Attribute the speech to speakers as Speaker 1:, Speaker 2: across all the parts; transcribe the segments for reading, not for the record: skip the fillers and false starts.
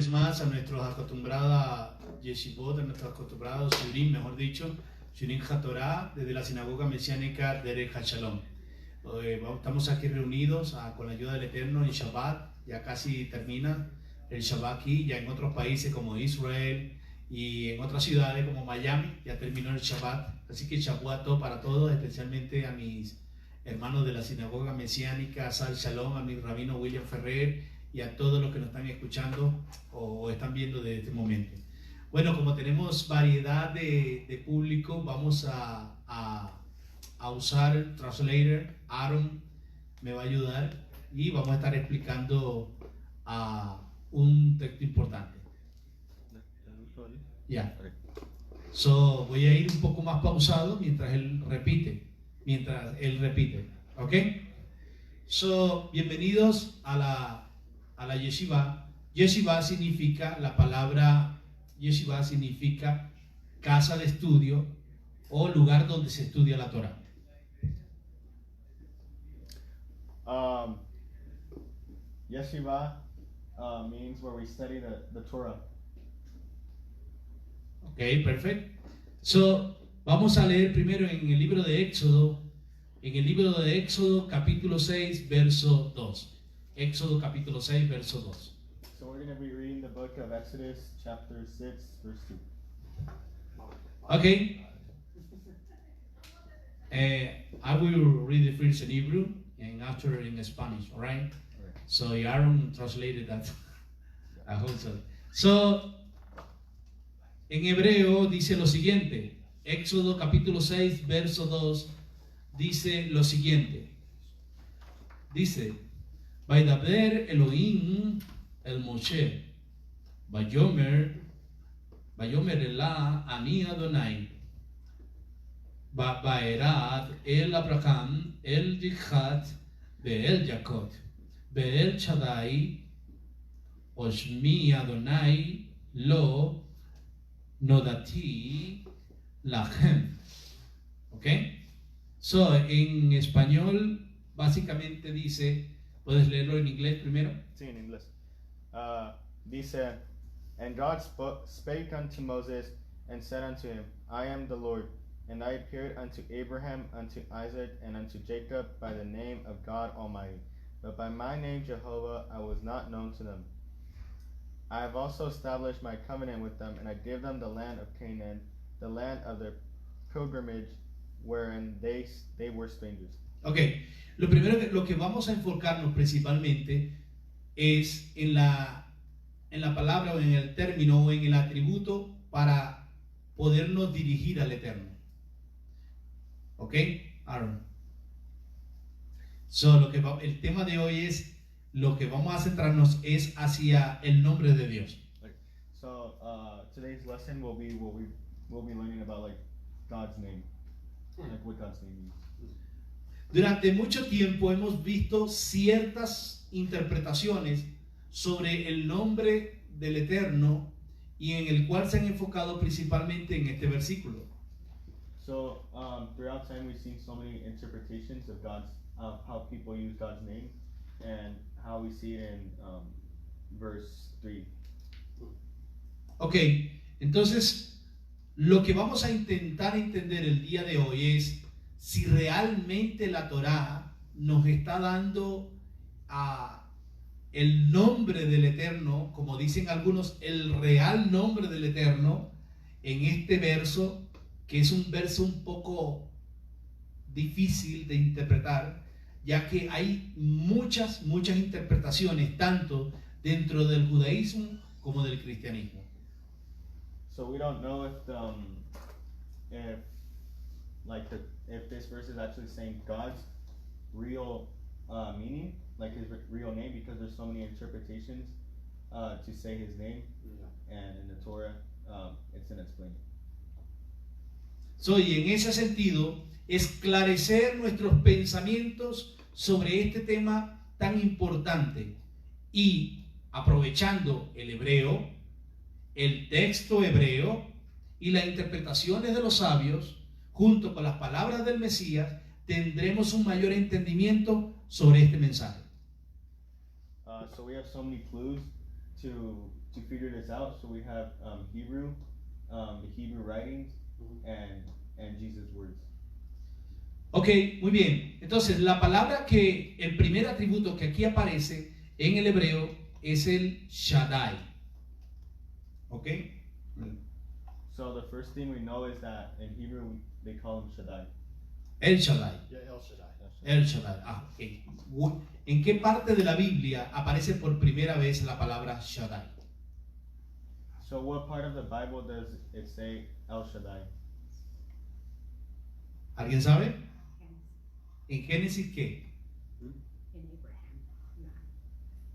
Speaker 1: vez más a nuestros acostumbrados yeshivot, a nuestros acostumbrados shurim, mejor dicho, Shurim HaTorah, desde la sinagoga mesiánica Derech HaShalom. Estamos aquí reunidos con la ayuda del Eterno en Shabbat. Ya casi termina el Shabbat aquí, ya en otros países como Israel y en otras ciudades como Miami ya terminó el Shabbat. Así que Shabbat para todos, especialmente a mis hermanos de la sinagoga mesiánica Sal Shalom, a mi rabino William Ferrer y a todos los que nos están escuchando o están viendo desde este momento. Bueno, como tenemos variedad de público, vamos a usar el translator. Aaron me va a ayudar y vamos a estar explicando un texto importante. Ya. So, voy a ir un poco más pausado mientras él repite. ¿Ok? So, bienvenidos a la yeshiva. Yeshiva significa, la palabra yeshiva significa casa de estudio o lugar donde se estudia la Torah.
Speaker 2: Yeshiva means where we study the Torah.
Speaker 1: Ok, perfecto. So, vamos a leer primero en el libro de Éxodo, capítulo 6, verso 2. Éxodo capítulo 6, verso 2.
Speaker 2: So we're going to be reading the book of Exodus, chapter 6, verse 2.
Speaker 1: Okay. I will read the first in Hebrew and after in Spanish, all right? So Aaron translated that. I hope so. So, en hebreo dice lo siguiente. Éxodo capítulo 6, verso 2 dice lo siguiente. Dice, Vaidaber Elohim el Moshe, Vayomer Elah Ani Adonai, Baerad el Abraham el Yitzhak Be'el Jacob Be'el Shaddai Oshmi Adonai Lo Nodati Lachem. ¿Ok? So, en español básicamente dice, ¿puedes leerlo en inglés primero?
Speaker 2: Sí, en inglés. Dice, and God spake unto Moses and said unto him, I am the Lord, and I appeared unto Abraham, unto Isaac, and unto Jacob by the name of God Almighty. But by my name Jehovah I was not known to them. I have also established my covenant with them, and I gave them the land of Canaan, the land of their pilgrimage, wherein they were strangers.
Speaker 1: Ok, lo que vamos a enfocarnos principalmente es en la palabra o en el término o en el atributo para podernos dirigir al Eterno. Ok, Aaron. So, el tema de hoy es, lo que vamos a centrarnos es hacia el nombre de Dios.
Speaker 2: So today's lesson we'll be learning about like God's name, like what God's name means.
Speaker 1: Durante mucho tiempo hemos visto ciertas interpretaciones sobre el nombre del Eterno y en el cual se han enfocado principalmente en este versículo.
Speaker 2: So throughout time we've seen so many interpretations of how people use God's name and how we see it in verse 3.
Speaker 1: Ok, entonces lo que vamos a intentar entender el día de hoy es si realmente la Torá nos está dando el nombre del Eterno, como dicen algunos, el real nombre del Eterno en este verso, que es un verso un poco difícil de interpretar, ya que hay muchas interpretaciones, tanto dentro del judaísmo como del cristianismo.
Speaker 2: So we don't know if this verse is actually saying God's real meaning, like his real name, because there's so many interpretations to say his name, and in the Torah it's in explained.
Speaker 1: So, y en ese sentido, esclarecer nuestros pensamientos sobre este tema tan importante y aprovechando el hebreo, el texto hebreo y las interpretaciones de los sabios, junto con las palabras del Mesías, tendremos un mayor entendimiento sobre este mensaje.
Speaker 2: So we have so many clues to to figure this out. So we have Hebrew, the Hebrew writings, and Jesus' words.
Speaker 1: Ok, muy bien. Entonces, la palabra el primer atributo que aquí aparece en el hebreo es el Shaddai. Ok.
Speaker 2: So the first thing we know is that in Hebrew they call him Shaddai.
Speaker 1: El Shaddai.
Speaker 3: Yeah, El Shaddai.
Speaker 1: El Shaddai. Ah, ok. ¿En qué parte de la Biblia aparece por primera vez la palabra Shaddai?
Speaker 2: So what part of the Bible does it say El Shaddai?
Speaker 1: ¿Alguien sabe? ¿En Génesis qué?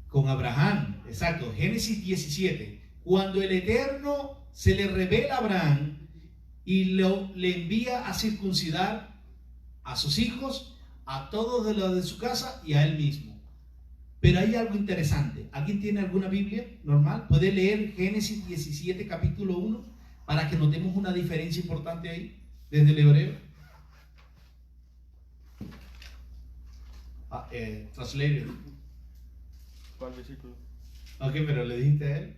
Speaker 1: Con Abraham, exacto. Génesis 17. Cuando el Eterno se le revela a Abraham y le envía a circuncidar a sus hijos, a todos de los de su casa y a él mismo. Pero hay algo interesante. ¿Alguien tiene alguna Biblia normal? ¿Puede leer Génesis 17, capítulo 1, para que notemos una diferencia importante ahí, desde el hebreo? Translated.
Speaker 2: ¿Cuál versículo?
Speaker 1: Ok, pero le dijiste a él.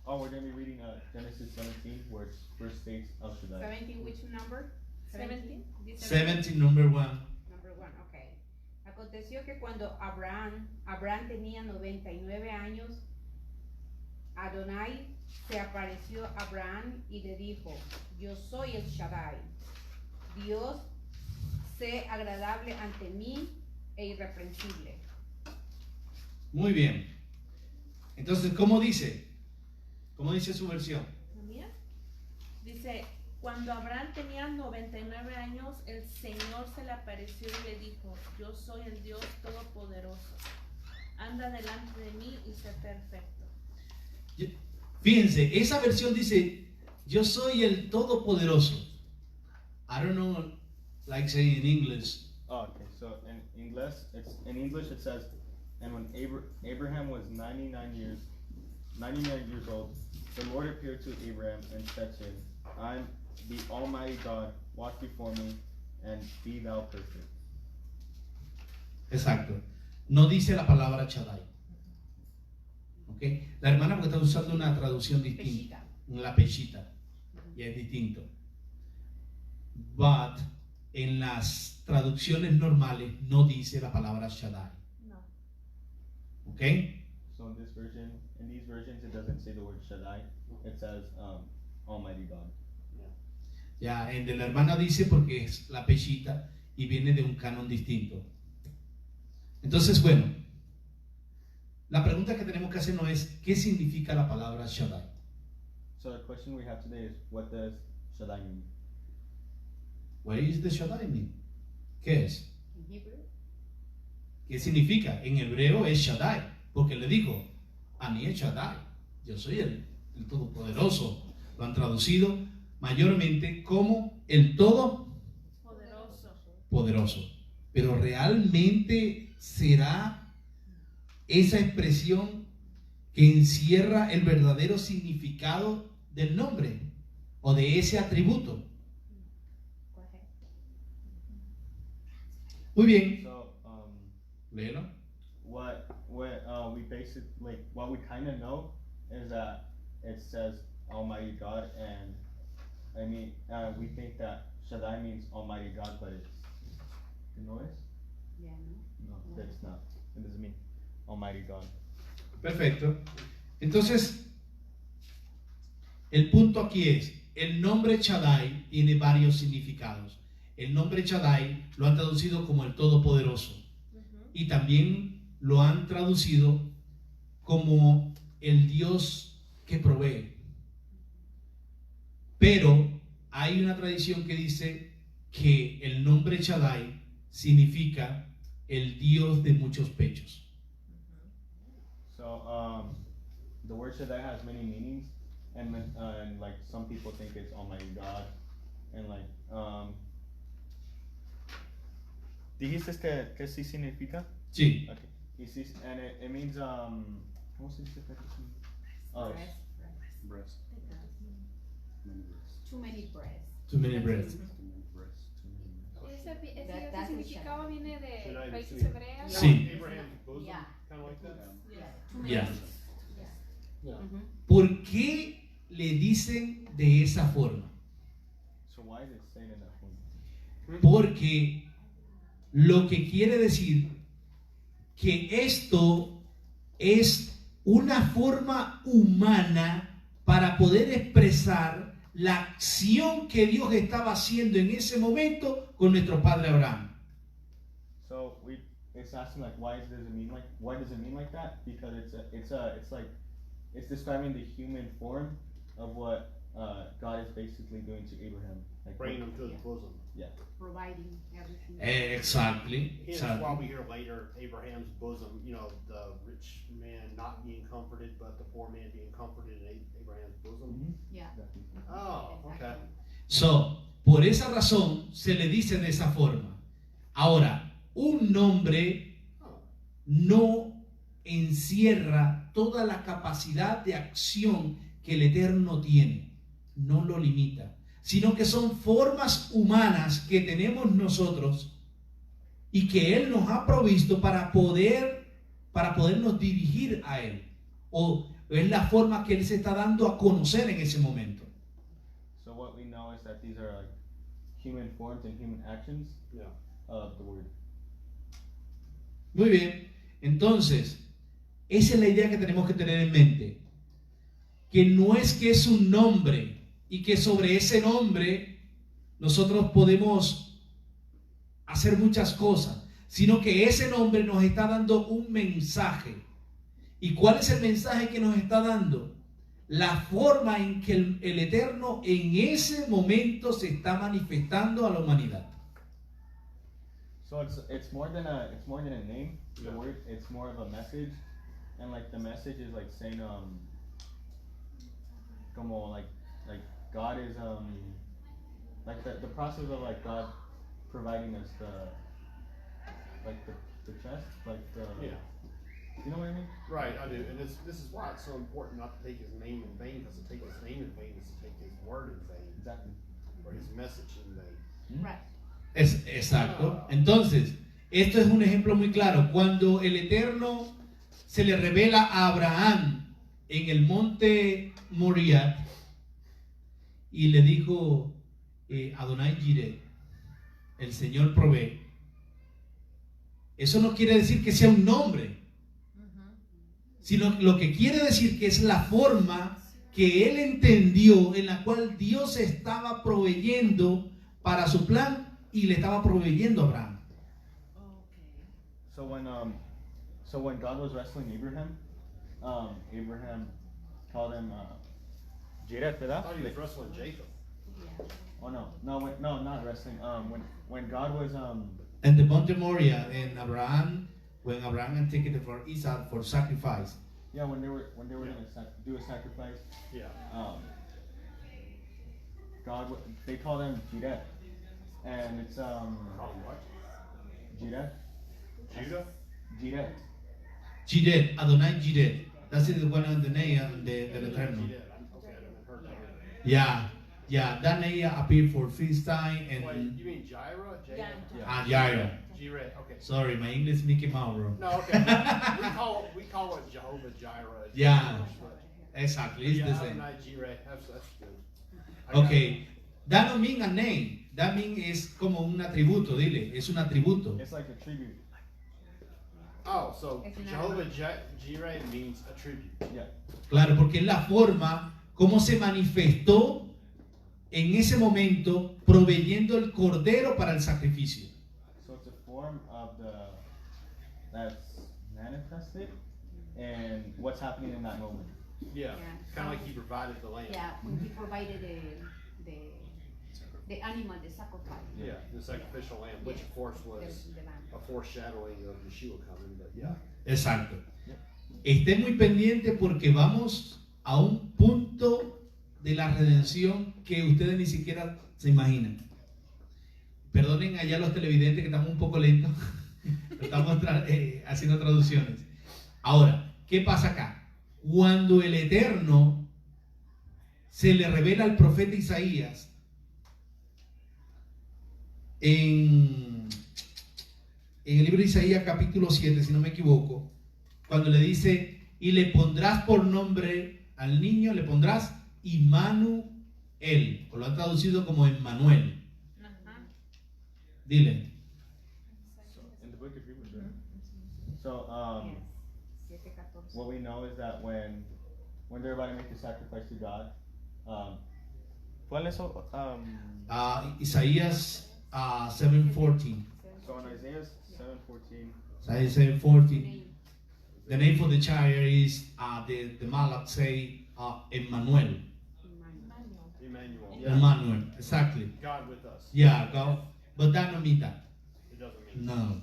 Speaker 2: Oh, we're going to be reading Genesis 17, where it first states El Shaddai.
Speaker 4: 17, which number?
Speaker 5: 17.
Speaker 1: 17, number 1.
Speaker 4: Number 1, okay. Aconteció que cuando Abraham tenía 99 años, Adonai se apareció a Abraham y le dijo: yo soy el Shaddai, Dios, sé agradable ante mí e irreprensible.
Speaker 1: Muy bien. Entonces, ¿cómo dice? ¿Cómo dice su versión?
Speaker 5: ¿La mía? Dice, cuando Abraham tenía 99 años, el Señor se le apareció y le dijo: yo soy el Dios Todopoderoso. Anda delante de mí y sé perfecto.
Speaker 1: Fíjense, esa versión dice: yo soy el Todopoderoso. I don't know, like saying in English.
Speaker 2: Oh, okay. So in English it says, and when Abraham was 99 years old, the Lord appeared to Abraham and said to him, I'm the Almighty God, walk before me and be thou perfect.
Speaker 1: Exacto. No dice la palabra Shaddai. ¿Ok? La hermana, porque está usando una traducción distinta. La Peshita. Y es distinto. But en las traducciones normales no dice la palabra Shaddai.
Speaker 5: No.
Speaker 1: ¿Ok?
Speaker 2: So in these versions, it doesn't say the word Shaddai. It says Almighty God.
Speaker 1: Ya, el de la hermana dice porque es la Peshita y viene de un canon distinto. Entonces, bueno, la pregunta que tenemos que hacer no es ¿qué significa la palabra Shaddai?
Speaker 2: So the question we have today is, what does Shaddai mean?
Speaker 1: What is the Shaddai mean? ¿Qué es?
Speaker 4: In Hebrew?
Speaker 1: ¿Qué significa? En hebreo es Shaddai, porque le dijo, a mí es Shaddai, yo soy el Todopoderoso. Lo han traducido mayormente como el Todopoderoso. Pero realmente será esa expresión que encierra el verdadero significado del nombre o de ese atributo.
Speaker 4: Go ahead.
Speaker 1: Muy bien.
Speaker 2: So
Speaker 1: Léelo.
Speaker 2: what we kind of know is that it says Almighty God, and I mean we think that Shaddai means Almighty God, but no es?
Speaker 4: Yeah, no?
Speaker 2: No, that's not. It doesn't mean Almighty God.
Speaker 1: Perfecto. Entonces, el punto aquí es, el nombre Shaddai tiene varios significados. El nombre Shaddai lo han traducido como el Todopoderoso. Y también lo han traducido como el Dios que provee. Pero hay una tradición que dice que el nombre Shaddai significa el Dios de muchos pechos.
Speaker 2: So the word Shaddai has many meanings, and like some people think it's Almighty God, and like ¿dijiste que sí significa?
Speaker 1: Sí.
Speaker 2: Okay. And it means ¿cómo se dice?
Speaker 3: Breast.
Speaker 4: Too many breasts.
Speaker 1: Too many breaths.
Speaker 6: Ese significado viene de
Speaker 3: Shaddai,
Speaker 6: raíces
Speaker 3: sí.
Speaker 6: hebreas.
Speaker 1: Sí.
Speaker 3: Abraham's bosom,
Speaker 4: Yeah.
Speaker 3: kind of like that.
Speaker 4: Too many.
Speaker 1: Yeah.
Speaker 3: Yeah.
Speaker 1: ¿Por qué le dicen de esa forma?
Speaker 2: So why is it saying in that form?
Speaker 1: Porque lo que quiere decir que esto es una forma humana para poder expresar la acción que Dios estaba haciendo en ese momento con nuestro padre Abraham.
Speaker 2: So it's asking like why does it mean like that? Because it's describing the human form of what God is basically doing to Abraham. Like
Speaker 3: Bringing them to his bosom.
Speaker 4: Providing everything.
Speaker 1: Exactly.
Speaker 3: Hence why we hear later Abraham's bosom, you know, the rich man not being comforted, but the poor man being comforted in Abraham's bosom.
Speaker 4: Yeah.
Speaker 3: Oh, okay.
Speaker 1: So, por esa razón se le dice de esa forma. Ahora, un nombre no encierra toda la capacidad de acción que el Eterno tiene, no lo limita, sino que son formas humanas que tenemos nosotros y que Él nos ha provisto para podernos dirigir a Él, o es la forma que Él se está dando a conocer en ese momento.
Speaker 2: So what we know is that these are like human forms and human actions of the word.
Speaker 1: Muy bien, entonces esa es la idea que tenemos que tener en mente, que no es que es un nombre y que sobre ese nombre nosotros podemos hacer muchas cosas, sino que ese nombre nos está dando un mensaje. ¿Y cuál es el mensaje que nos está dando? La forma en que el Eterno en ese momento se está manifestando a la humanidad.
Speaker 2: So it's more than a name. The word, it's more of a message, and like the message is like saying como like God is like the process of like God providing us the chest, like the you know what I mean?
Speaker 3: Right, I do, and this is why it's so important not to take his name in vain, because to take his name in vain is to take his word in vain.
Speaker 2: Exactly.
Speaker 3: Or his message in vain.
Speaker 4: Right.
Speaker 1: Exacto. Entonces, esto es un ejemplo muy claro. Cuando el Eterno se le revela a Abraham en el monte Moriah y le dijo, Adonai Jireh, el Señor provee. Eso no quiere decir que sea un nombre, sino lo que quiere decir que es la forma que él entendió en la cual Dios estaba proveyendo para su plan y le estaba proveyendo a Abraham.
Speaker 2: So when God was wrestling Abraham, Abraham called him Jireh,
Speaker 3: I
Speaker 2: ¿verdad?
Speaker 3: thought he was wrestling Jacob.
Speaker 2: Oh no, not wrestling. When God was
Speaker 1: And the Monte Moriah and Abraham, when Abraham had taken it for Isaac for sacrifice.
Speaker 2: Yeah, when they were gonna do a sacrifice.
Speaker 3: Yeah.
Speaker 2: They called him Jireh, and it's
Speaker 3: Call him what?
Speaker 2: Jireh.
Speaker 3: Judah?
Speaker 2: Jireh.
Speaker 1: Jireh, Adonai Jireh. That's the one on the name of the Eterno.
Speaker 3: Okay, I haven't heard that.
Speaker 1: Yeah, that name appeared for first time
Speaker 3: Wait,
Speaker 1: and
Speaker 3: you mean Jireh?
Speaker 1: Jireh.
Speaker 3: Jireh, okay.
Speaker 1: Sorry, my English Mickey Mouse, bro.
Speaker 3: No, okay. we call it Jehovah Jireh.
Speaker 1: Yeah, exactly. It's the same.
Speaker 3: Adonai Jireh. That's good. I got it.
Speaker 1: Okay, that don't mean a name. That mean es como un atributo, dile. Es un atributo.
Speaker 2: It's like a tribute.
Speaker 3: Oh, so
Speaker 4: It's an
Speaker 3: Jehovah Jireh means a tribute.
Speaker 2: Yeah.
Speaker 1: Claro, porque es la forma como se manifestó en ese momento proveyendo el cordero para el sacrificio.
Speaker 2: So it's a form of that's manifested and what's happening in that moment.
Speaker 3: Yeah.
Speaker 4: Yeah.
Speaker 3: Kind of like he provided the lamb.
Speaker 4: Yeah, when he provided the animal, the sacrifice.
Speaker 3: Yeah, the sacrificial lamb, which of course was
Speaker 4: The lamb.
Speaker 3: a foreshadowing of Yeshua coming, but yeah.
Speaker 1: Exacto. Esté muy pendiente porque vamos a un punto de la redención que ustedes ni siquiera se imaginan. Perdonen allá los televidentes que estamos un poco lentos. Estamos haciendo traducciones. Ahora, ¿qué pasa acá? Cuando el Eterno se le revela al profeta Isaías en el libro de Isaías capítulo 7, si no me equivoco, cuando le dice, y le pondrás por nombre al niño, le pondrás Immanuel, o lo han traducido como Emmanuel.
Speaker 5: Ajá.
Speaker 1: Dile.
Speaker 2: So, in the book of Hebrews, right? So,
Speaker 4: Yes. 7:14.
Speaker 2: what we know is that when they're about to make the sacrifice to God, ¿cuál es eso?
Speaker 1: Isaías 7:14.
Speaker 2: So in Isaiah 7:14,
Speaker 1: Isaiah 7:14. The name for the child is the Malach say Emmanuel.
Speaker 3: Emmanuel. Yeah.
Speaker 1: Emmanuel, exactly.
Speaker 3: God with us.
Speaker 1: Yeah, God. But that no mean that.
Speaker 3: It doesn't mean
Speaker 1: No.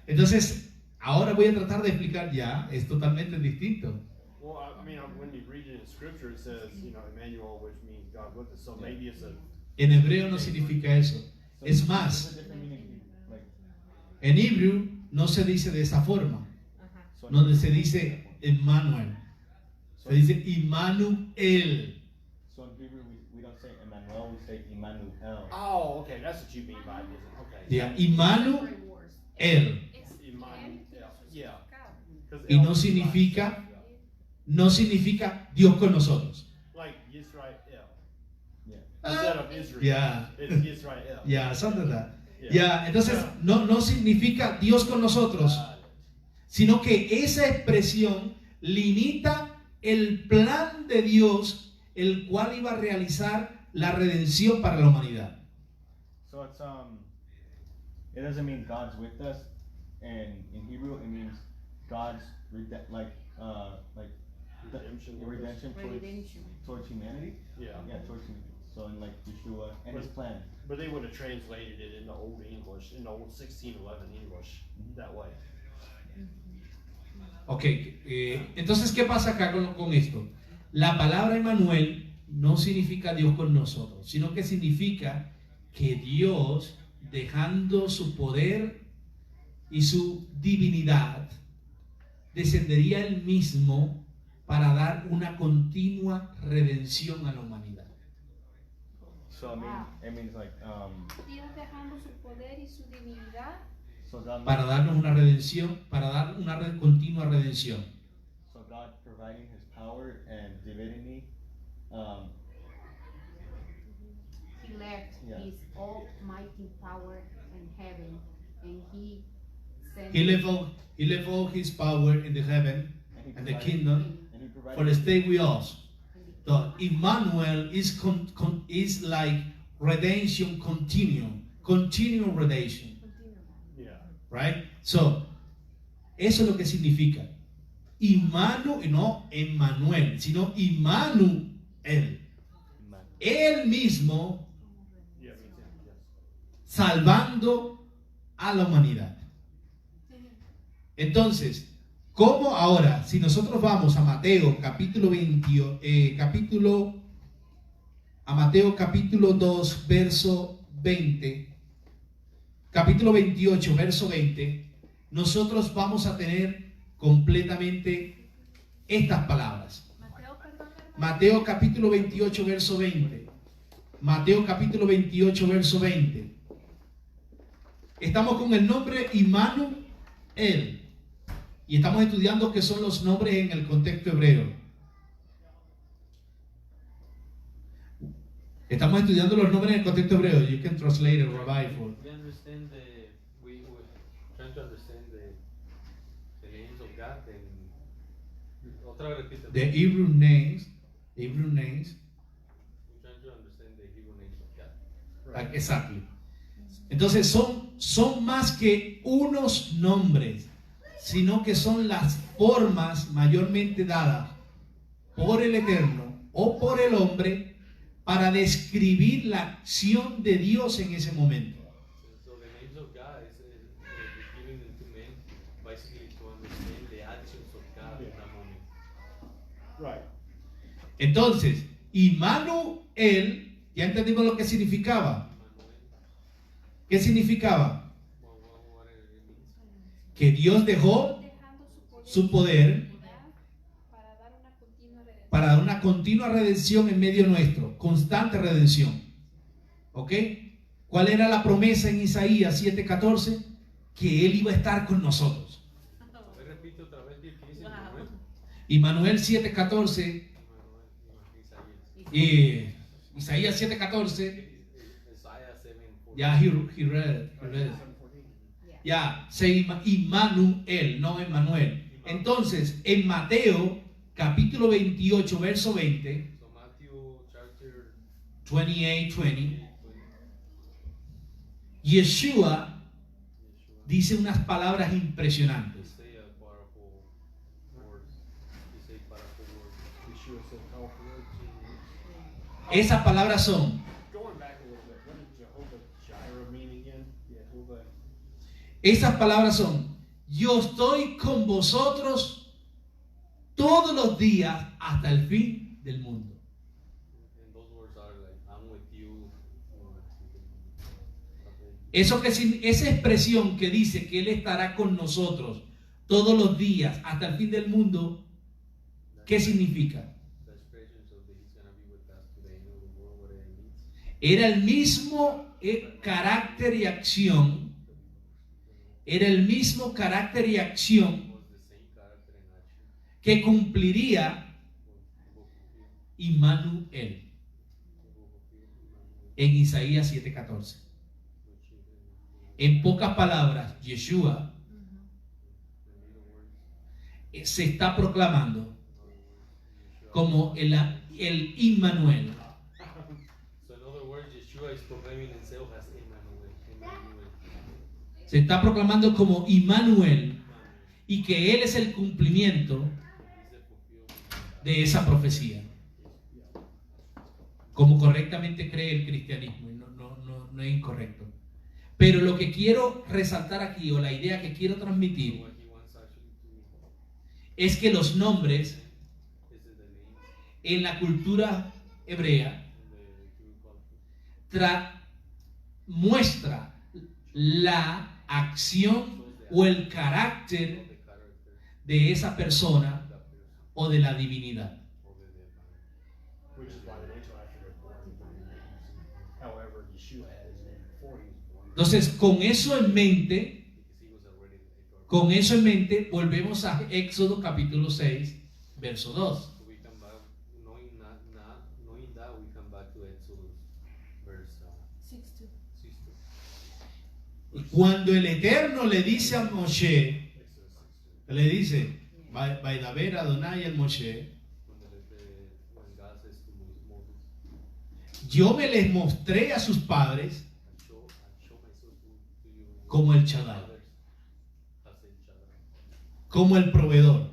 Speaker 1: Entonces, ahora voy a tratar de explicar ya, es totalmente distinto.
Speaker 3: Well, I mean, when you read it in scripture, it says, Emmanuel, which means God with us. So maybe it's a.
Speaker 1: En hebreo no significa eso.
Speaker 2: so
Speaker 1: Es
Speaker 2: there's
Speaker 1: más,
Speaker 2: a different meaning, like,
Speaker 1: en hebreo no se dice de esa forma.
Speaker 5: Ajá.
Speaker 2: so
Speaker 1: No se dice Emmanuel.
Speaker 2: so,
Speaker 1: Se dice Immanuel.
Speaker 2: so in Hebrew we don't say Emmanuel, we say Emmanuel.
Speaker 3: Oh, okay, that's what you mean by it. Okay.
Speaker 1: Yeah, Immanuel.
Speaker 6: Es
Speaker 3: Emmanuel. Yeah. 'Cause
Speaker 1: Y no
Speaker 3: El-
Speaker 1: significa, no significa Dios con nosotros.
Speaker 3: Like Yisrael.
Speaker 2: Yeah.
Speaker 3: Instead of Israel.
Speaker 1: Yeah.
Speaker 3: It's Yisrael.
Speaker 1: Ya, something like that.
Speaker 3: Yeah.
Speaker 1: Ya, entonces no significa Dios con nosotros, sino que esa expresión limita el plan de Dios, el cual iba a realizar la redención para la humanidad.
Speaker 2: So it's it doesn't mean God's with us, and in Hebrew it means God's
Speaker 3: Redemption.
Speaker 2: redemption
Speaker 4: Redemption.
Speaker 2: towards humanity.
Speaker 3: Yeah.
Speaker 2: Yeah, towards humanity. So in like Yeshua and His plan.
Speaker 3: But they would have translated it in the old English, in the old 1611 English, that way.
Speaker 1: Ok, entonces, ¿qué pasa acá con esto? La palabra Emmanuel no significa Dios con nosotros, sino que significa que Dios, dejando su poder y su divinidad, descendería él mismo para dar una continua redención a la humanidad.
Speaker 2: So it means like
Speaker 6: Dios dejando su poder y su divinidad
Speaker 2: so God
Speaker 1: Para darnos una redención, para dar una continua redención.
Speaker 2: so God providing His power and divinity.
Speaker 4: He left
Speaker 2: Yeah.
Speaker 4: his almighty power in heaven, and he sent
Speaker 1: He left all his power in the heaven and the kingdom
Speaker 2: And He provided
Speaker 1: for the stay with us. The Emmanuel is is like redemption continual redemption,
Speaker 3: Yeah.
Speaker 1: right? So, eso es lo que significa. Immanuel, no Emmanuel, sino Immanuel. Él mismo
Speaker 3: Yeah, me too. Yes.
Speaker 1: salvando a la humanidad. Entonces, ¿cómo ahora, si nosotros vamos a Mateo capítulo 20, Mateo capítulo 2, verso 20, capítulo 28, verso 20, nosotros vamos a tener completamente estas palabras.
Speaker 6: Mateo, perdón, hermano.
Speaker 1: Mateo capítulo 28, verso 20. Mateo capítulo 28, verso 20. Estamos con el nombre Immanuel. Y estamos estudiando qué son los nombres en el contexto hebreo. Estamos estudiando los nombres en el contexto hebreo. You can translate it, Rabbi, for.
Speaker 7: We understand we were trying to understand the names of God and otra vez repite.
Speaker 1: The Hebrew names.
Speaker 7: We're trying to understand the Hebrew names of God.
Speaker 1: Like, exactly. Entonces son más que unos nombres, sino que son las formas mayormente dadas por el Eterno o por el hombre para describir la acción de Dios en ese momento.
Speaker 7: So the names of God is given to men basically to understand the actions of God in that moment.
Speaker 3: Right.
Speaker 1: Entonces, Immanuel, ya entendimos lo que significaba.
Speaker 7: Emmanuel,
Speaker 1: ¿Qué significaba?
Speaker 7: what it means.
Speaker 1: Que Dios dejó
Speaker 6: Dejando
Speaker 1: su poder
Speaker 6: para dar una continua redención.
Speaker 1: para dar una continua redención en medio nuestro, constante redención. ¿Ok? ¿Cuál era la promesa en Isaías 7:14? Que Él iba a estar con nosotros.
Speaker 7: A ver, repite otra vez, ¿qué dice?
Speaker 5: Wow.
Speaker 1: Immanuel 7:14 y Isaías 7:14.
Speaker 7: Isaiah 7:14.
Speaker 1: Ya, he read it. Ya, se Immanuel, no Emmanuel. Entonces, en Mateo capítulo 28, verso 20,
Speaker 7: So Matthew chapter
Speaker 1: 28:20, Yeshua dice unas palabras impresionantes.
Speaker 7: say a powerful words. He say powerful words.
Speaker 3: Yeshua said powerful words.
Speaker 1: Esas palabras son:
Speaker 3: Going back a little bit, what did Jehovah Jireh mean again? Jehovah.
Speaker 1: esas palabras son, yo estoy con vosotros todos los días hasta el fin del mundo.
Speaker 7: And those words are like, I'm with you.
Speaker 1: Eso que esa expresión que dice que Él estará con nosotros todos los días hasta el fin del mundo, ¿qué significa?
Speaker 7: The expressions of that he's gonna be with us to the end of the world, what it means.
Speaker 1: Era el mismo carácter y acción. Era el mismo carácter y acción
Speaker 7: Was the same character and action.
Speaker 1: que cumpliría Immanuel en Isaías 7:14. En pocas palabras, Yeshua se está proclamando como el Immanuel.
Speaker 7: So in other words, Yeshua is proclaiming himself as Emmanuel.
Speaker 1: Se está proclamando como Immanuel y que Él es el cumplimiento
Speaker 7: He's the fulfillment.
Speaker 1: de esa profecía. Como correctamente cree el cristianismo, y no es incorrecto. Pero lo que quiero resaltar aquí, o la idea que quiero transmitir,
Speaker 7: What he wants actually to
Speaker 1: es que los nombres
Speaker 7: is the name
Speaker 1: en la cultura hebrea
Speaker 7: in the Jewish culture.
Speaker 1: muestra la acción o el carácter
Speaker 7: The character
Speaker 1: de esa persona
Speaker 7: of that person
Speaker 1: o de la divinidad.
Speaker 7: or the divine.
Speaker 3: Which is why the names after they're born. However, Yeshua had his name before he was born.
Speaker 1: Entonces, con eso en mente,
Speaker 7: Because he was already the
Speaker 1: con eso en mente, volvemos a Éxodo capítulo 6, verso 2.
Speaker 7: So we come back, knowing that, we come back to Exodus verse
Speaker 5: 6:2.
Speaker 7: 6.
Speaker 1: Y cuando el Eterno le dice a Moshe, le dice, Vaidaber Adonai el Moshe,
Speaker 7: When God says to Moses,
Speaker 1: yo me les mostré a sus padres
Speaker 7: I show myself to you
Speaker 1: como el Shaddai,
Speaker 7: others as El Shaddai,
Speaker 1: como el proveedor.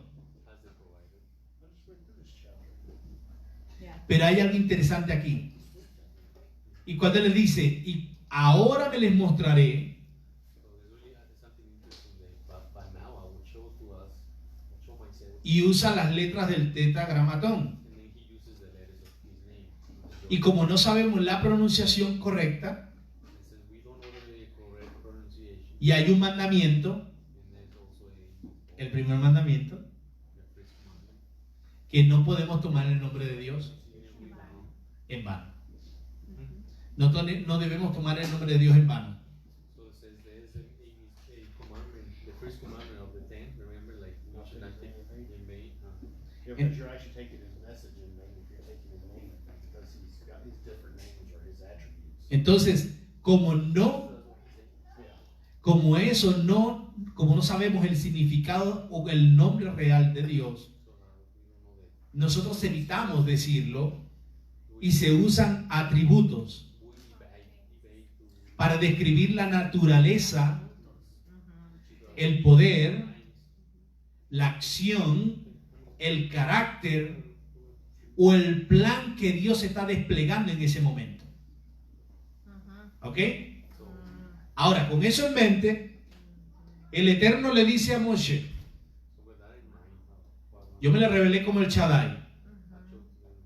Speaker 7: as the provider.
Speaker 3: Let's read through this chapter.
Speaker 1: Pero hay algo interesante aquí. Y cuando él le dice, y ahora me les mostraré,
Speaker 7: So there's really something interesting there. But now I will show to us, I'll show myself.
Speaker 1: y usa las letras del tetragramatón.
Speaker 7: And then he uses the letters of his name.
Speaker 1: Y como no sabemos la pronunciación correcta,
Speaker 7: And since we don't know the correct pronunciation,
Speaker 1: y hay un mandamiento,
Speaker 7: and there's also
Speaker 1: el primer mandamiento,
Speaker 7: the first commandment,
Speaker 1: que no podemos tomar el nombre de Dios en vano. No debemos tomar el nombre de Dios en vano.
Speaker 7: So it says there is a commandment, the first commandment of the 10. Remember, like you should not take in vain.
Speaker 3: Yeah, because you're actually taking his message in vain if you're taking his name, because he's got his different names or his attributes.
Speaker 1: Entonces, como no,
Speaker 3: Yeah.
Speaker 1: como eso no, como no sabemos el significado o el nombre real de Dios,
Speaker 7: So we don't know that.
Speaker 1: nosotros evitamos decirlo y se usan atributos
Speaker 7: We evade to
Speaker 1: para describir la naturaleza, el poder, la acción, el carácter o el plan que Dios está desplegando en ese momento. ¿Ok? Ahora, con eso en mente, el Eterno le dice a Moshe,
Speaker 7: so with that in mind,
Speaker 1: yo me le revelé como el Shaddai,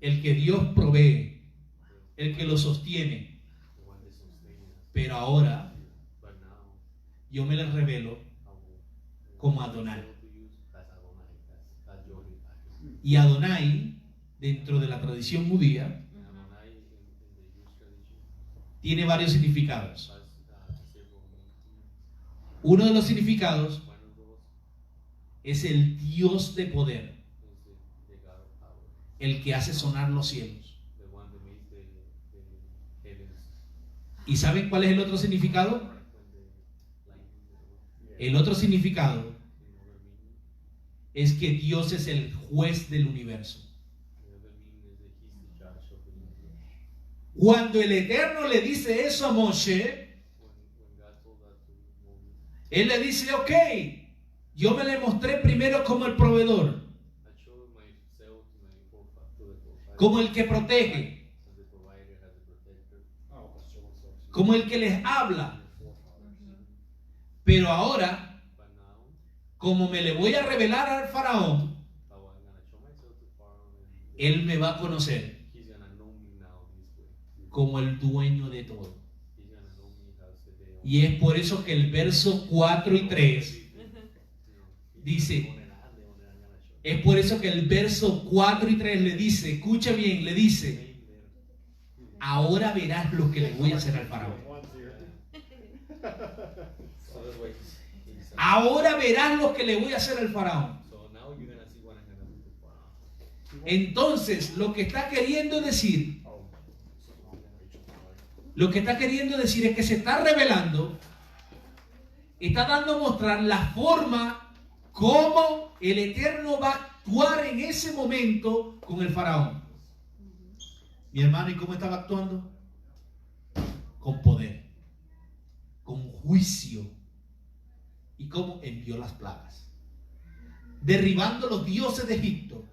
Speaker 1: el que Dios provee, el que lo sostiene,
Speaker 7: the one that sustains us.
Speaker 1: pero ahora
Speaker 7: But now
Speaker 1: yo me le revelo
Speaker 7: I will
Speaker 1: como Adonai.
Speaker 7: to use as Adonai, as Jehovah.
Speaker 1: Y Adonai, dentro de la tradición judía,
Speaker 7: And Adonai in the Jewish tradition
Speaker 1: tiene varios significados.
Speaker 7: has several meanings.
Speaker 1: Uno de los significados
Speaker 7: One of those
Speaker 1: es el Dios de poder.
Speaker 7: is the
Speaker 1: el que hace sonar los cielos.
Speaker 7: the one that makes the heavens.
Speaker 1: ¿Y saben cuál es el otro significado?
Speaker 7: When the lightning,
Speaker 1: El otro significado
Speaker 7: in other meaning,
Speaker 1: es que Dios es el juez del universo.
Speaker 7: the other meaning is that he's the judge of the universe.
Speaker 1: Cuando el Eterno le dice eso a Moshe,
Speaker 7: When God told that to Moses,
Speaker 1: él le dice, ok, yo me le mostré primero como el proveedor,
Speaker 7: I showed myself to the provider,
Speaker 1: como el que protege,
Speaker 7: as the provider, as the protector,
Speaker 3: Oh, pues yo no sé.
Speaker 1: como el que les habla. Pero ahora,
Speaker 7: but now,
Speaker 1: como me le voy a revelar al faraón,
Speaker 7: how I'm gonna show myself to Pharaoh, and
Speaker 1: él me va a conocer
Speaker 7: he's gonna know me now this way.
Speaker 1: como el dueño de todo.
Speaker 7: He's gonna know me as the owner.
Speaker 1: Y es por eso que el verso 4 y 3
Speaker 7: You know,
Speaker 1: dice,
Speaker 7: the owner I'm gonna show.
Speaker 1: es por eso que el verso 4 y 3 le dice, escucha bien, le dice, ahora verás lo que le voy a hacer al faraón.
Speaker 7: So that's why he's
Speaker 1: Ahora verás lo que le voy a hacer al faraón.
Speaker 7: so now you're gonna see what I'm gonna do to Pharaoh.
Speaker 1: Entonces, lo que está queriendo decir, es que se está revelando, está dando a mostrar la forma como el Eterno va a actuar en ese momento con el faraón. Mi hermano, ¿y cómo estaba actuando? Con poder, con juicio. ¿Y cómo? Envió las plagas, derribando los dioses de Egipto,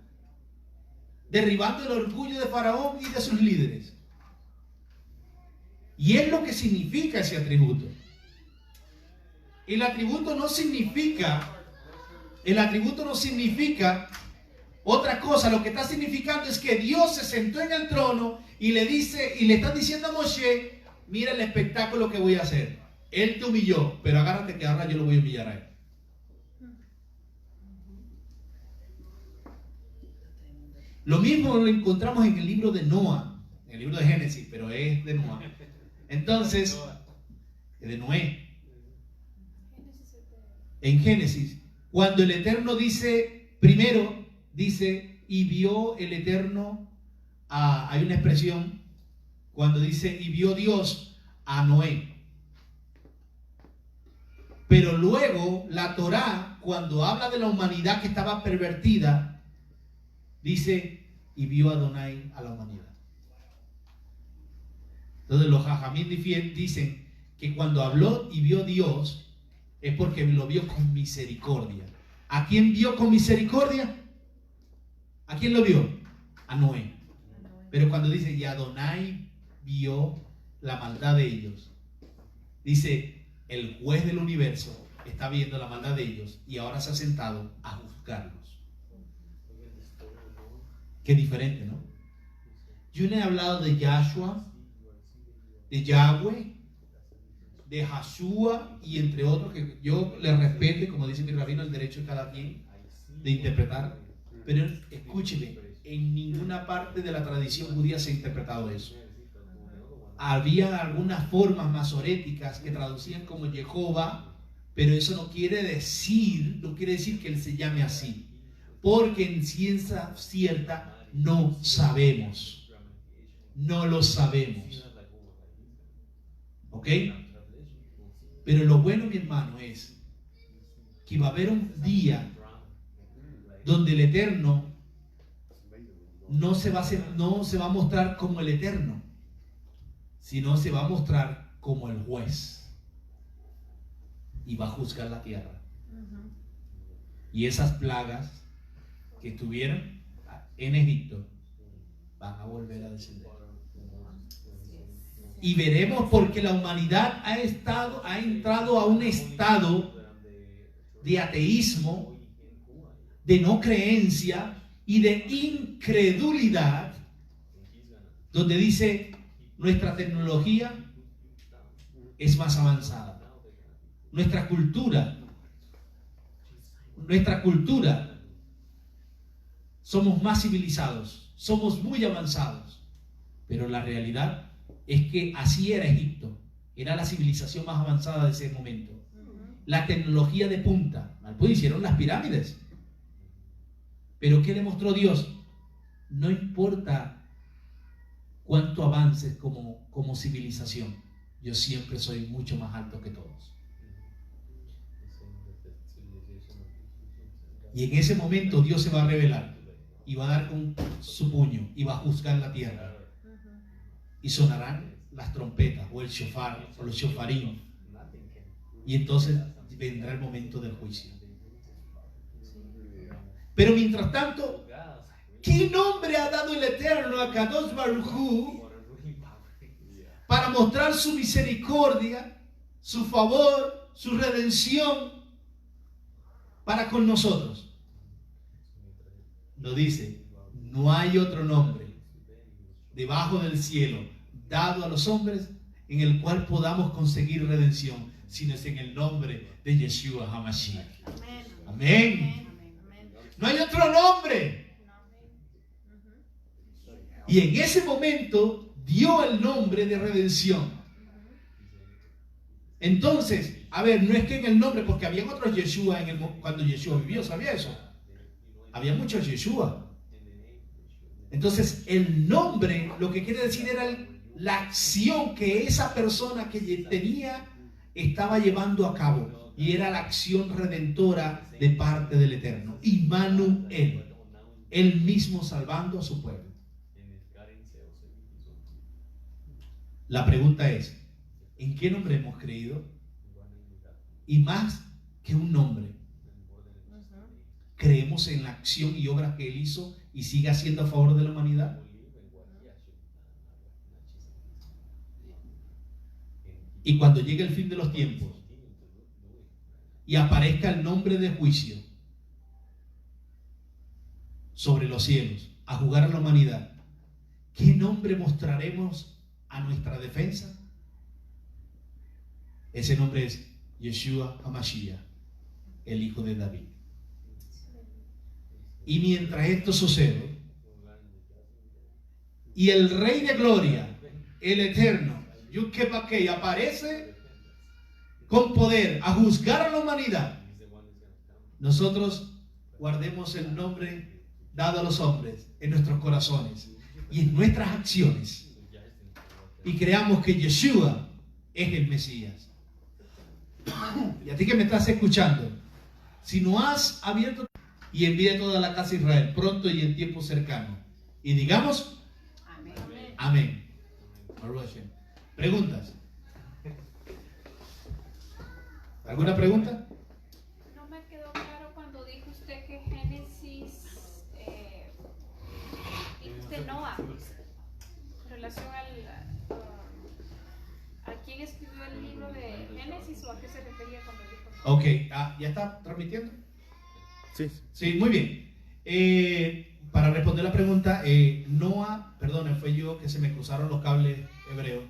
Speaker 1: derribando el orgullo de Faraón y de sus líderes. Y es lo que significa ese atributo. El atributo no significa otra cosa. Lo que está significando es que Dios se sentó en el trono y le dice, y le está diciendo a Moshe, mira el espectáculo que voy a hacer. Él te humilló, pero agárrate que ahora yo lo voy a humillar a él. Lo mismo lo encontramos en el libro de Noa, en el libro de Génesis, pero es de Noa. Entonces, de Noé. En Génesis, cuando el Eterno dice, primero dice, y vio el Eterno, hay una expresión, cuando dice, y vio Dios a Noé. Pero luego la Torá, cuando habla de la humanidad que estaba pervertida, dice, y vio a Adonai a la humanidad. Entonces los jajamín dicen que cuando habló y vio Dios, es porque lo vio con misericordia. ¿A quién vio con misericordia? ¿A quién lo vio? A Noé. Pero cuando dice, y Adonai vio la maldad de ellos, dice, el juez del universo está viendo la maldad de ellos y ahora se ha sentado a juzgarlos. Qué diferente, ¿no? Yo no he hablado de Yahshua, de Yahweh, de Hashua y entre otros que yo les respete, como dice mi rabino, el derecho de cada quien de interpretar. Pero escúcheme, en ninguna parte de la tradición judía se ha interpretado eso. Había algunas formas masoréticas que traducían como Jehová, pero eso no quiere decir que él se llame así, porque en ciencia cierta no sabemos, no lo sabemos, ¿ok? Pero lo bueno, mi hermano, es que va a haber un día donde el Eterno no se va a mostrar como el Eterno, sino se va a mostrar como el juez y va a juzgar la tierra. Y esas plagas que estuvieron en Egipto van a volver a descender. Y veremos porque la humanidad ha entrado a un estado de ateísmo, de no creencia y de incredulidad, donde dice, nuestra tecnología es más avanzada. Nuestra cultura, somos más civilizados, somos muy avanzados. Pero la realidad es que así era Egipto. Era la civilización más avanzada de ese momento. La tecnología de punta. Pues hicieron las pirámides. Pero ¿qué demostró Dios? no importa cuánto avances como civilización, yo siempre soy mucho más alto que todos. Y en ese momento Dios se va a revelar y va a dar con su puño y va a juzgar la tierra. Y sonarán las trompetas o el shofar o los shofarim. Y entonces vendrá el momento del juicio. Pero mientras tanto, ¿qué nombre ha dado el Eterno a Kadosh Baruj Hu para mostrar su misericordia, su favor, su redención para con nosotros? Lo dice, no hay otro nombre debajo del cielo dado a los hombres en el cual podamos conseguir redención, sino es en el nombre de Yeshua HaMashiach. Amén. No hay otro nombre. Y en ese momento dio el nombre de redención. Entonces, a ver, no es que en el nombre, porque había otros Yeshua cuando Yeshua vivió, ¿sabía eso? Había muchos Yeshua. Entonces, el nombre, lo que quiere decir era la acción que esa persona que tenía estaba llevando a cabo. Y era la acción redentora de parte del Eterno. Immanuel, él mismo salvando a su pueblo. La pregunta es, ¿en qué nombre hemos creído? Y más que un nombre, ¿creemos en la acción y obra que él hizo y sigue haciendo a favor de la humanidad? Y cuando llegue el fin de los tiempos y aparezca el nombre de juicio sobre los cielos, a juzgar a la humanidad, ¿qué nombre mostraremos a nuestra defensa? Ese nombre es Yeshua HaMashiach, el hijo de David. Y mientras esto sucede, y el Rey de Gloria, el Eterno, Yud-Ke-Vah-Kei, aparece con poder a juzgar a la humanidad, nosotros guardemos el nombre dado a los hombres en nuestros corazones y en nuestras acciones, y creamos que Yeshua es el Mesías. Y a ti que me estás escuchando, si no has abierto y envíe toda la casa de Israel pronto y en tiempo cercano, y digamos amén. Amén. ¿Preguntas? ¿Alguna pregunta?
Speaker 6: No me quedó claro cuando dijo usted que Génesis, dijo usted Noah, en relación a quién escribió el libro de Génesis, o a qué se refería cuando dijo Noah.
Speaker 1: Ok, ¿ya está transmitiendo?
Speaker 2: Sí.
Speaker 1: Sí, muy bien. Para responder la pregunta, Noah, perdón, fue yo que se me cruzaron los cables hebreos.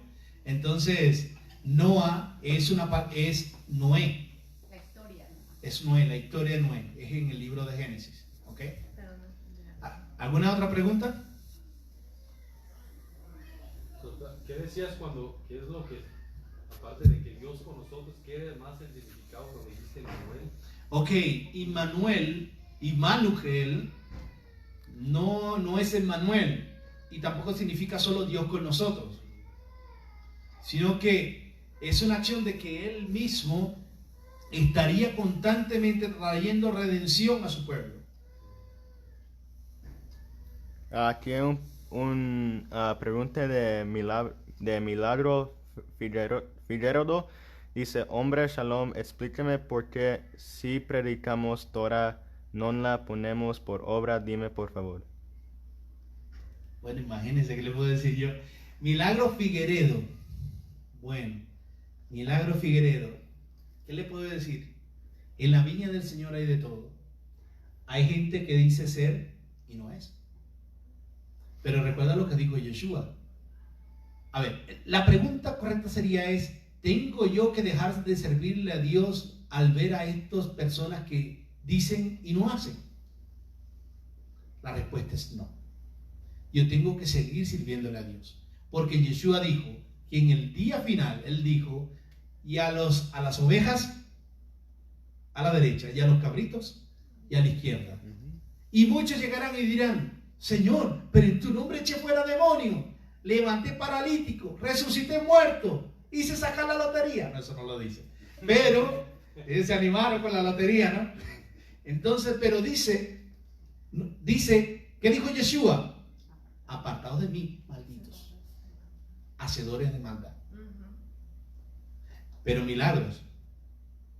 Speaker 1: Entonces, Noah es Noé.
Speaker 4: La historia.
Speaker 1: Es Noé, la historia de Noé. Es en el libro de Génesis. ¿Ok? ¿Alguna otra pregunta?
Speaker 7: ¿Qué decías qué es lo que, aparte de que Dios con nosotros, qué es más el significado cuando dijiste Emmanuel?
Speaker 1: Ok, Immanuel no es Emmanuel, y tampoco significa solo Dios con nosotros, sino que es una acción de que Él mismo estaría constantemente trayendo redención a su pueblo.
Speaker 2: Aquí hay una pregunta de Milagro Figueroa. Dice, hombre Shalom, explícame por qué si predicamos Torah no la ponemos por obra, dime por favor.
Speaker 1: Bueno, imagínense qué le puedo decir yo. Milagro Figueredo. Bueno, Milagro Figueredo. ¿Qué le puedo decir? En la viña del Señor hay de todo. Hay gente que dice ser y no es. Pero recuerda lo que dijo Yeshua. A ver, la pregunta correcta sería ¿tengo yo que dejar de servirle a Dios al ver a estas personas que dicen y no hacen? La respuesta es no. Yo tengo que seguir sirviéndole a Dios. Porque Yeshua dijo que en el día final, Él dijo, y a las ovejas a la derecha, y a los cabritos y a la izquierda. Y muchos llegarán y dirán, Señor, pero en tu nombre eché fuera demonios, levanté paralítico, resucité muerto, hice sacar la lotería. No, eso no lo dice. Pero se animaron con la lotería, ¿no? Entonces, pero dice, ¿qué dijo Yeshua? Apartados de mí, malditos, hacedores de maldad. Pero milagros,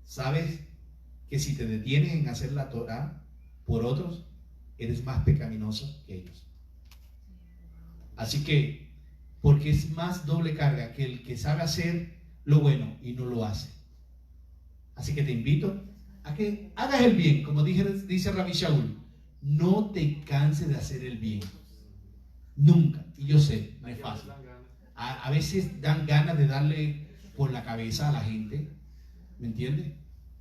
Speaker 1: ¿sabes que si te detienes en hacer la Torah por otros, eres más pecaminoso que ellos? Así que, porque es más doble carga que el que sabe hacer lo bueno y no lo hace. Así que te invito a que hagas el bien, como dice Rabbi Shaul. No te canses de hacer el bien. Nunca. Y yo sé, no es fácil. A veces dan ganas de darle por la cabeza a la gente. ¿Me entiendes?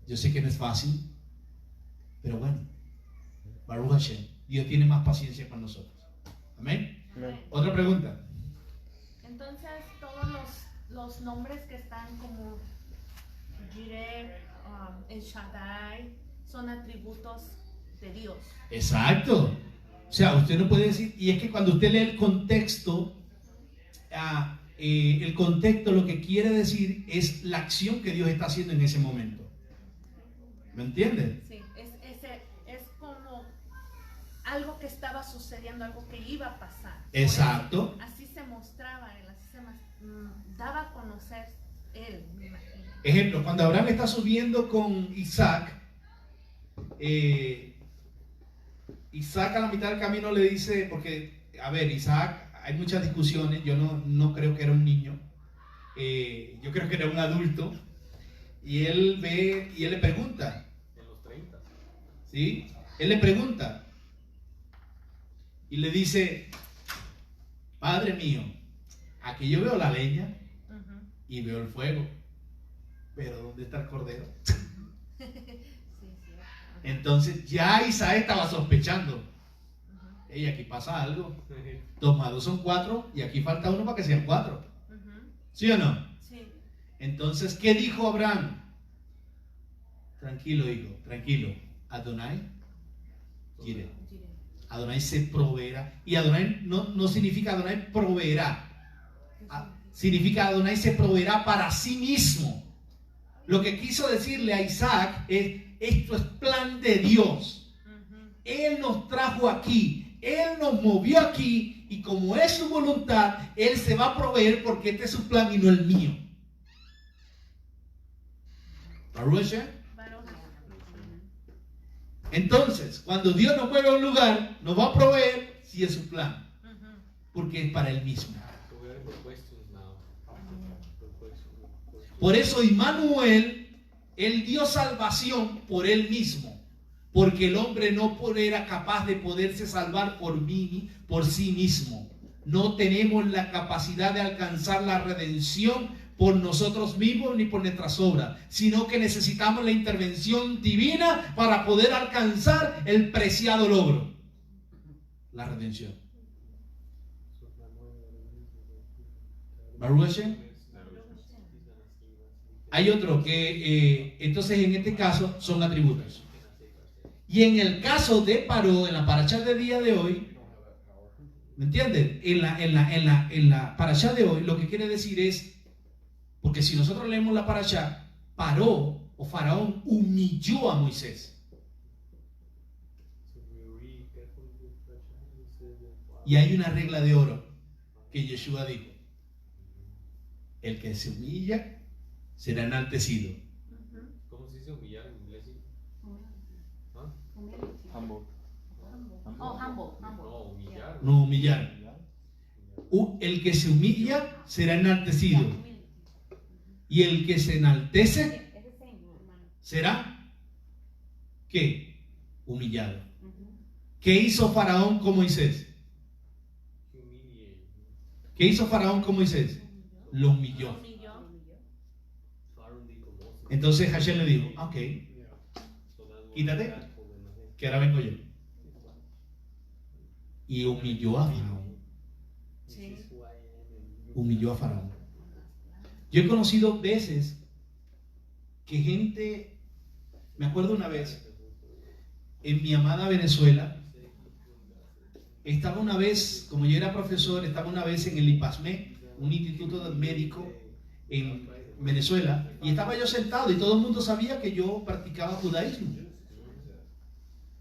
Speaker 1: Yo sé que no es fácil. Pero bueno, Baruch Hashem, Dios tiene más paciencia con nosotros. Amén.
Speaker 2: Amén.
Speaker 1: Otra pregunta.
Speaker 5: Entonces, todos los nombres que están como Jireh, El Shaddai, son atributos de Dios.
Speaker 1: Exacto. O sea, usted no puede decir, y es que cuando usted lee el contexto lo que quiere decir es la acción que Dios está haciendo en ese momento. ¿Me entiende?
Speaker 5: Sí, es como algo que estaba sucediendo, algo que iba a pasar.
Speaker 1: Exacto.
Speaker 5: Así se mostraba él, daba a conocer él, me imagino.
Speaker 1: Ejemplo, cuando Abraham está subiendo con Isaac, Isaac a la mitad del camino le dice, porque, a ver, Isaac, hay muchas discusiones, yo no creo que era un niño, yo creo que era un adulto, y él le pregunta,
Speaker 7: En los 30.
Speaker 1: ¿sí? Él le pregunta, y le dice, Padre mío, aquí yo veo la leña y veo el fuego, pero ¿dónde está el cordero? Entonces ya Isaac estaba sospechando. Y aquí pasa algo. 2 más 2 son 4 y aquí falta uno para que sean 4. ¿Sí o no?
Speaker 5: Sí.
Speaker 1: Entonces, ¿qué dijo Abraham? Tranquilo, hijo, tranquilo. Adonai, Jireh. Adonai se proveerá. Y Adonai no significa Adonai proveerá. Significa Adonai se proveerá para sí mismo. Lo que quiso decirle a Isaac es: esto es plan de Dios. Él nos trajo aquí, Él nos movió aquí, y como es su voluntad, Él se va a proveer porque este es su plan y no el mío. Baruch Hashem. Entonces, cuando Dios nos mueve a un lugar, nos va a proveer si es su plan, porque es para Él mismo. Por eso Immanuel, Él dio salvación por Él mismo, porque el hombre no era capaz de poderse salvar por sí mismo. No tenemos la capacidad de alcanzar la redención por nosotros mismos ni por nuestras obras, sino que necesitamos la intervención divina para poder alcanzar el preciado logro, la redención. Baruch Hashem. Hay otro que, entonces en este caso son atributos. Y en el caso de Paró, en la parashá del día de hoy, ¿me entienden? En la parashá de hoy, lo que quiere decir es, porque si nosotros leemos la parashá, Paró o Faraón humilló a Moisés. Y hay una regla de oro que Yeshua dijo: el que se humilla será enaltecido.
Speaker 7: ¿Cómo se dice humillar en inglés? ¿Ah?
Speaker 2: Humble.
Speaker 4: Oh, humble.
Speaker 7: No, humillar.
Speaker 1: No humillar. El que se humilla será enaltecido. Y el que se enaltece será, ¿qué? Humillado. ¿Qué hizo Faraón con Moisés? ¿Qué hizo Faraón con Moisés? Lo humilló. Entonces Hashem le dijo: ok, quítate, que ahora vengo yo. Y humilló a Faraón. Humilló a Faraón. Yo he conocido veces que gente, me acuerdo una vez, en mi amada Venezuela, estaba una vez, como yo era profesor, estaba una vez en el IPASME, un instituto médico en Venezuela, y estaba yo sentado y todo el mundo sabía que yo practicaba judaísmo.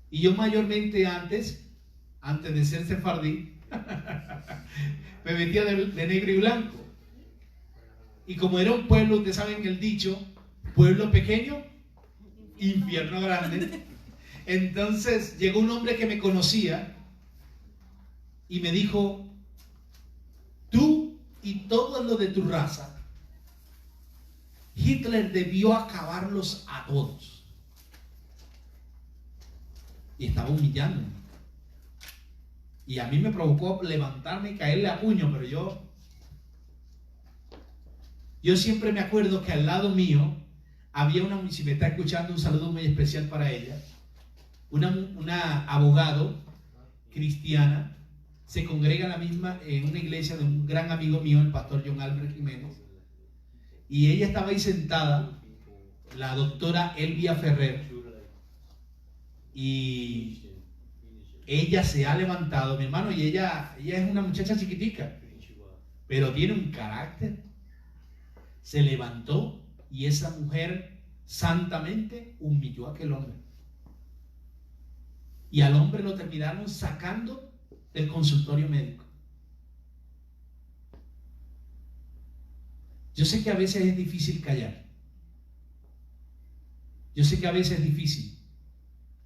Speaker 1: Y yo mayormente antes de ser sefardí, me vestía de negro y blanco. Y como era un pueblo, ustedes saben el dicho, pueblo pequeño, infierno grande. Entonces llegó un hombre que me conocía y me dijo: tú y todos los de tu raza, Hitler debió acabarlos a todos. Y estaba humillándome. Y a mí me provocó levantarme y caerle a puño, pero yo siempre me acuerdo que al lado mío había una, si me está escuchando, un saludo muy especial para ella, una abogado cristiana, se congrega en una iglesia de un gran amigo mío, el pastor John Albert Jiménez, y ella estaba ahí sentada, la doctora Elvia Ferrer, y ella se ha levantado, mi hermano, y ella es una muchacha chiquitica, pero tiene un carácter. Se levantó y esa mujer santamente humilló a aquel hombre. Y al hombre lo terminaron sacando del consultorio médico. Yo sé que a veces es difícil callar. Yo sé que a veces es difícil.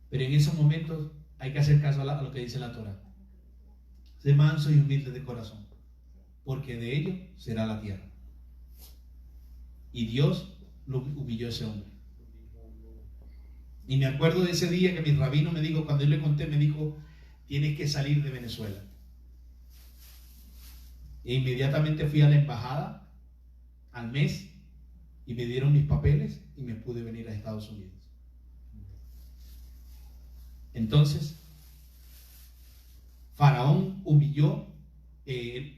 Speaker 1: Pero en esos momentos hay que hacer caso a lo que dice la Torá. Sé manso y humilde de corazón, porque de ello será la tierra. Y Dios lo humilló a ese hombre. Y me acuerdo de ese día que mi rabino me dijo, cuando yo le conté, me dijo: tienes que salir de Venezuela. E inmediatamente fui a la embajada al mes y me dieron mis papeles y me pude venir a Estados Unidos. Entonces, Faraón humilló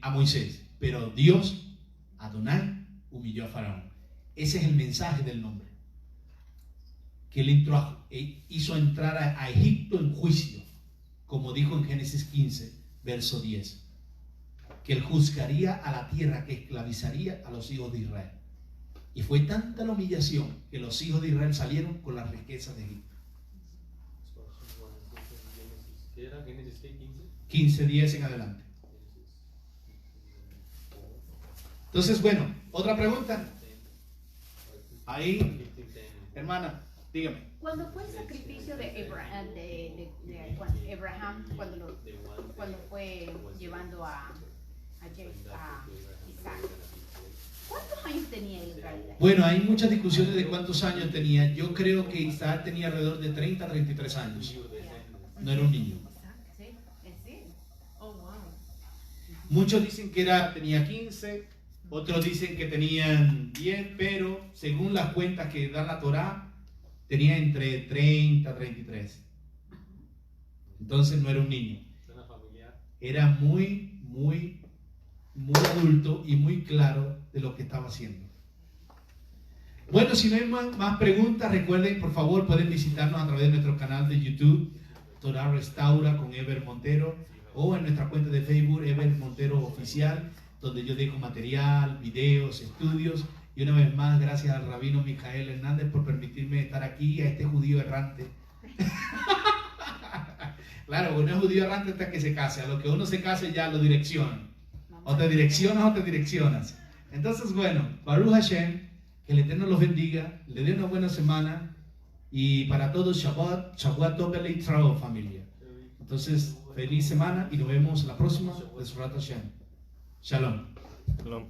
Speaker 1: a Moisés, pero Dios, Adonai, humilló a Faraón. Ese es el mensaje del nombre. Que él hizo entrar a Egipto en juicio, como dijo en Génesis 15, verso 10. Que él juzgaría a la tierra que esclavizaría a los hijos de Israel. Y fue tanta la humillación que los hijos de Israel salieron con las riquezas de Egipto.
Speaker 7: ¿Qué era? ¿Génesis
Speaker 1: 15, 10 en adelante. Entonces, bueno, otra pregunta. Ahí, hermana, dígame.
Speaker 4: Cuando fue el sacrificio de Abraham, cuando fue llevando a Isaac, ¿cuántos años tenía Israel?
Speaker 1: Bueno, hay muchas discusiones de cuántos años tenía. Yo creo que Isaac tenía alrededor de 30 a 33 años. No era un niño.
Speaker 4: ¿Sí?
Speaker 5: Oh, wow.
Speaker 1: Muchos dicen que tenía 15, otros dicen que tenían 10, pero según las cuentas que da la Torá, tenía entre 30 a 33. Entonces no era un niño. Era muy adulto y muy claro de lo que estaba haciendo. Bueno, si no hay más preguntas, recuerden, por favor, pueden visitarnos a través de nuestro canal de YouTube, Torá Restaura con Ever Montero, o en nuestra cuenta de Facebook, Ever Montero Oficial, donde yo dejo material, videos, estudios. Y una vez más, gracias al rabino Mijael Hernández por permitirme estar aquí, a este judío errante. Claro, uno es judío errante hasta que se case. A lo que uno se case ya lo direccionan. O te direccionas o te direccionas. Entonces, bueno, Baruch Hashem, que el Eterno los bendiga, le dé una buena semana. Y para todos, Shabbat Tov Leitrao, familia. Entonces, feliz semana y nos vemos la próxima. Besrat Hashem. Shalom.
Speaker 2: Shalom.